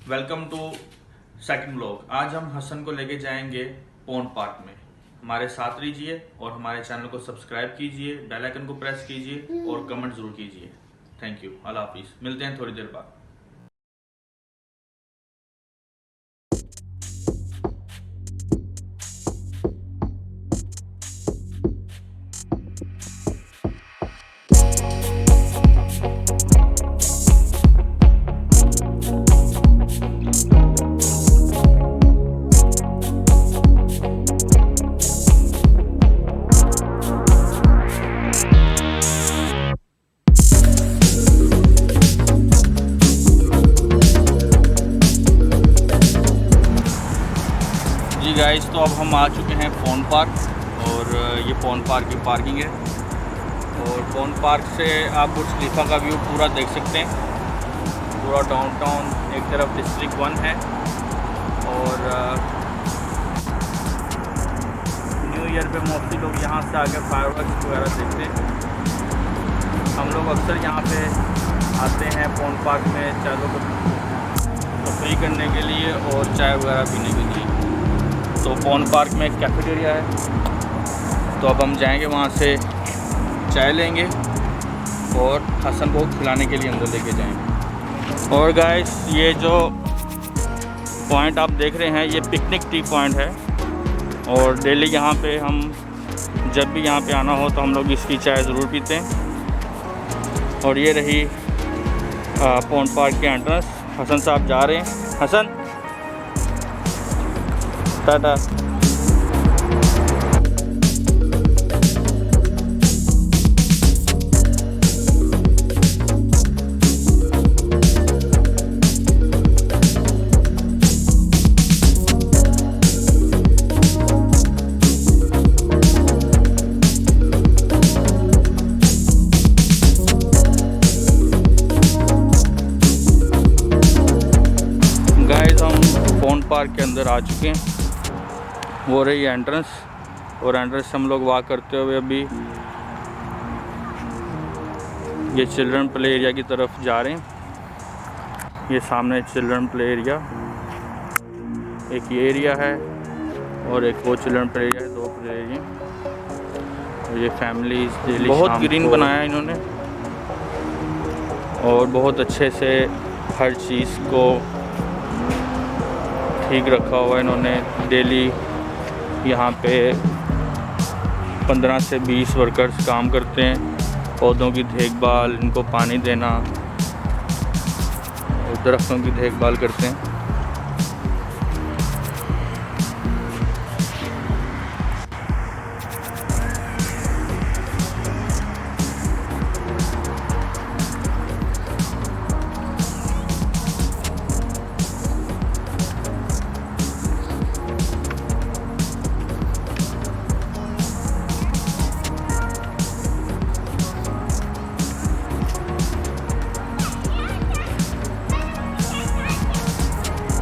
Welcome to second vlog. आज हम हसन को लेके जाएंगे पॉन्ड पार्क में। हमारे साथ रहिए और हमारे चैनल को सब्सक्राइब कीजिए, बेल आइकन को प्रेस कीजिए और कमेंट जरूर कीजिए। थैंक यू, अल्लाह हाफिज। मिलते हैं थोड़ी देर बाद। जी गाइस, तो अब हम आ चुके हैं पॉन्ड पार्क और ये पॉन्ड पार्क की पार्किंग है। और पॉन्ड पार्क से आप बुर्ज खलीफा का व्यू पूरा देख सकते हैं। पूरा डाउनटाउन, एक तरफ डिस्ट्रिक्ट 1 है और न्यू ईयर पे मोस्टली लोग यहाँ से आके फायरवर्क्स वगैरह देखते हैं। हम लोग अक्सर यहाँ पे आते हैं पॉन्ड पार्क में चारों को तफरीह करने के लिए और चाय वगैरह पीने के लिए। तो पॉन्ड पार्क में एक कैफेटेरिया है, तो अब हम जाएंगे वहाँ से चाय लेंगे और हसन को खिलाने के लिए अंदर लेके जाएंगे। और गाइस, ये जो पॉइंट आप देख रहे हैं ये पिकनिक टी पॉइंट है और डेली यहाँ पे हम जब भी यहाँ पे आना हो तो हम लोग इसकी चाय ज़रूर पीते हैं। और ये रही पॉन्ड पार्क के एंट्रेंस। हसन साहब जा रहे हैं। हसन, टाटा। गाइस, हम पॉन्ड पार्क के अंदर आ चुके हैं। वो रही एंट्रेंस और एंट्रेंस से हम लोग वॉक करते हुए अभी ये चिल्ड्रन प्ले एरिया की तरफ जा रहे हैं। ये सामने चिल्ड्रन प्ले एरिया, एक ये एरिया है और एक वो चिल्ड्रन प्ले एरिया है, 2 प्ले एरिया। और ये फैमिलीज बहुत ग्रीन बनाया इन्होंने और बहुत अच्छे से हर चीज़ को ठीक रखा हुआ इन्होंने। डेली यहाँ पे 15 से 20 वर्कर्स काम करते हैं। पौधों की देखभाल, इनको पानी देना और दरख्तों की देखभाल करते हैं।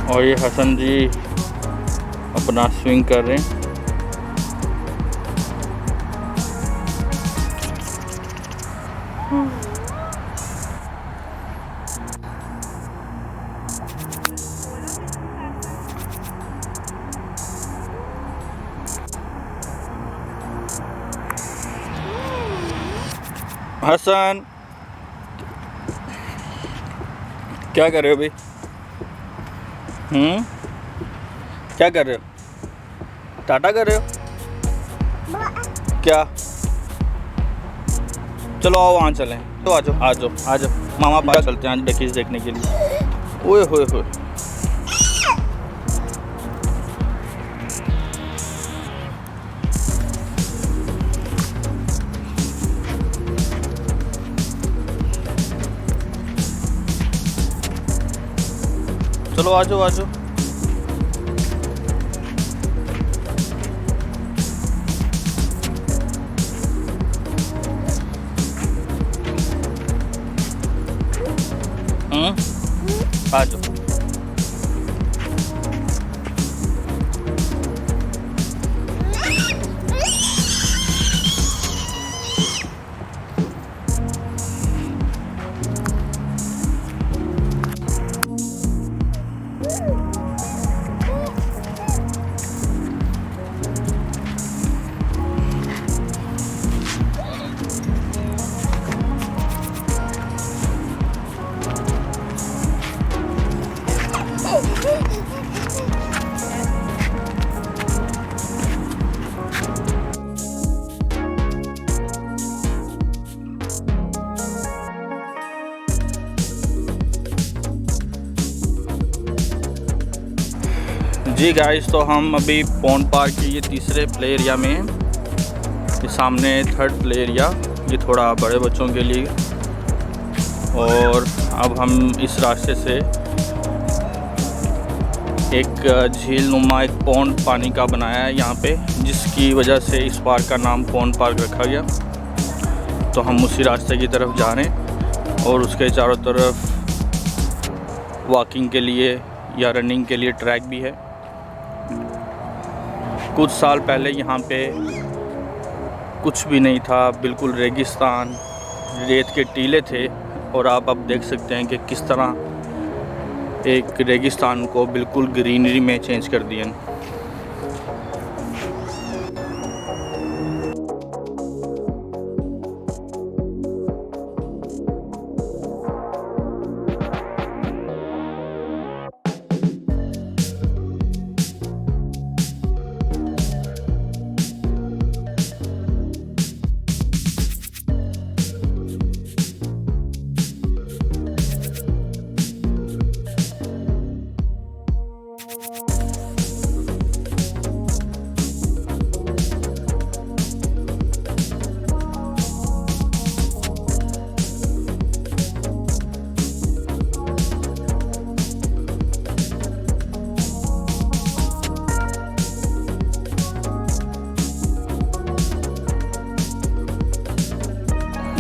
और ये हसन जी अपना स्विंग कर रहे हैं। हसन, क्या कर रहे हो भाई? क्या कर रहे हो? टाटा कर रहे हो क्या? चलो आओ, वहाँ चलें। तो आ जाओ आ जाओ आ जाओ, मामा पास चलते हैं आज डकीज देखने के लिए। ओए होए होए, चलो आ जाओ आ जाओ। आ जाओ। जी गाइस, तो हम अभी पॉन्ड पार्क के ये तीसरे प्ले एरिया में हैं। ये सामने थर्ड प्ले एरिया, ये थोड़ा बड़े बच्चों के लिए। और अब हम इस रास्ते से एक झील नुमा एक पॉन्ड पानी का बनाया है यहाँ पे, जिसकी वजह से इस पार्क का नाम पॉन्ड पार्क रखा गया। तो हम उसी रास्ते की तरफ जा रहे हैं और उसके चारों तरफ वॉकिंग के लिए या रनिंग के लिए ट्रैक भी है। कुछ साल पहले यहाँ पे कुछ भी नहीं था, बिल्कुल रेगिस्तान, रेत के टीले थे। और आप अब देख सकते हैं कि किस तरह एक रेगिस्तान को बिल्कुल ग्रीनरी में चेंज कर दिया।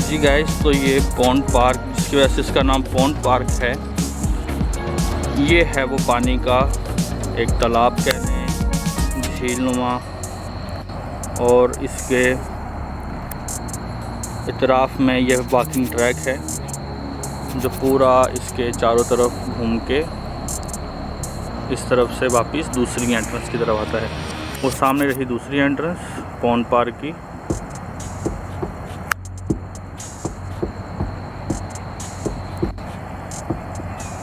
जी गाइस, तो ये पॉन्ड पार्क, जिसकी वजह से इसका नाम पॉन्ड पार्क है, ये है वो पानी का एक तालाब कह रहे हैं, झील नुमा। और इसके इतराफ़ में यह वॉकिंग ट्रैक है जो पूरा इसके चारों तरफ घूम के इस तरफ से वापस दूसरी एंट्रेंस की तरफ आता है। वो सामने रही दूसरी एंट्रेंस पॉन्ड पार्क की।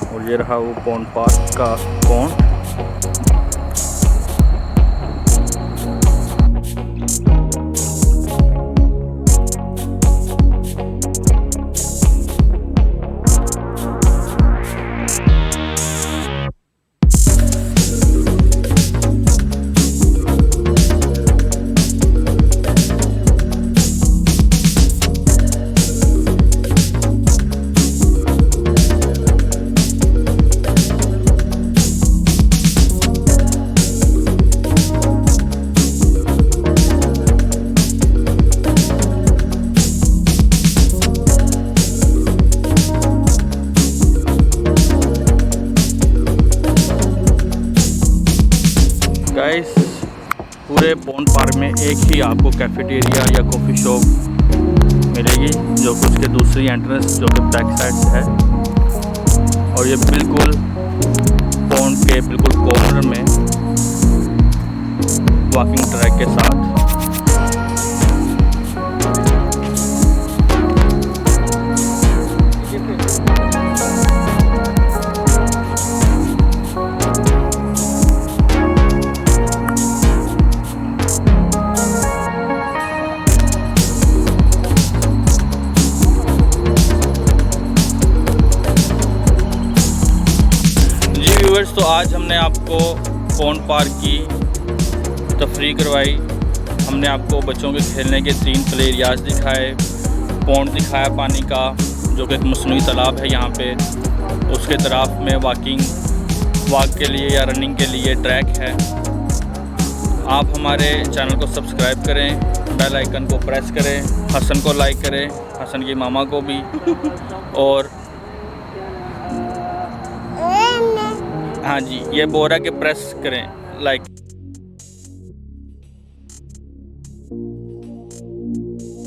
और ये रहा वो पॉन्ड पार्क का पॉन्ड। गाइस, पूरे पॉन्ड पार्क में एक ही आपको कैफेटेरिया या कॉफ़ी शॉप मिलेगी, जो कि उसके दूसरी एंट्रेंस जो कि बैक साइड से है। और ये बिल्कुल पॉन्ड के बिल्कुल कॉर्नर में वॉकिंग ट्रैक के साथ। तो आज हमने आपको पॉन्ड पार्क की तफरीह करवाई। हमने आपको बच्चों के खेलने के 3 प्ले एरियाज दिखाए, पॉन्ड दिखाया पानी का जो कि एक मसनूई तालाब है यहाँ पे। उसके तरफ में वॉक के लिए या रनिंग के लिए ट्रैक है। आप हमारे चैनल को सब्सक्राइब करें, बेल आइकन को प्रेस करें, हसन को लाइक करें, हसन की मामा को भी। और हाँ जी, ये बोरा के प्रेस करें लाइक।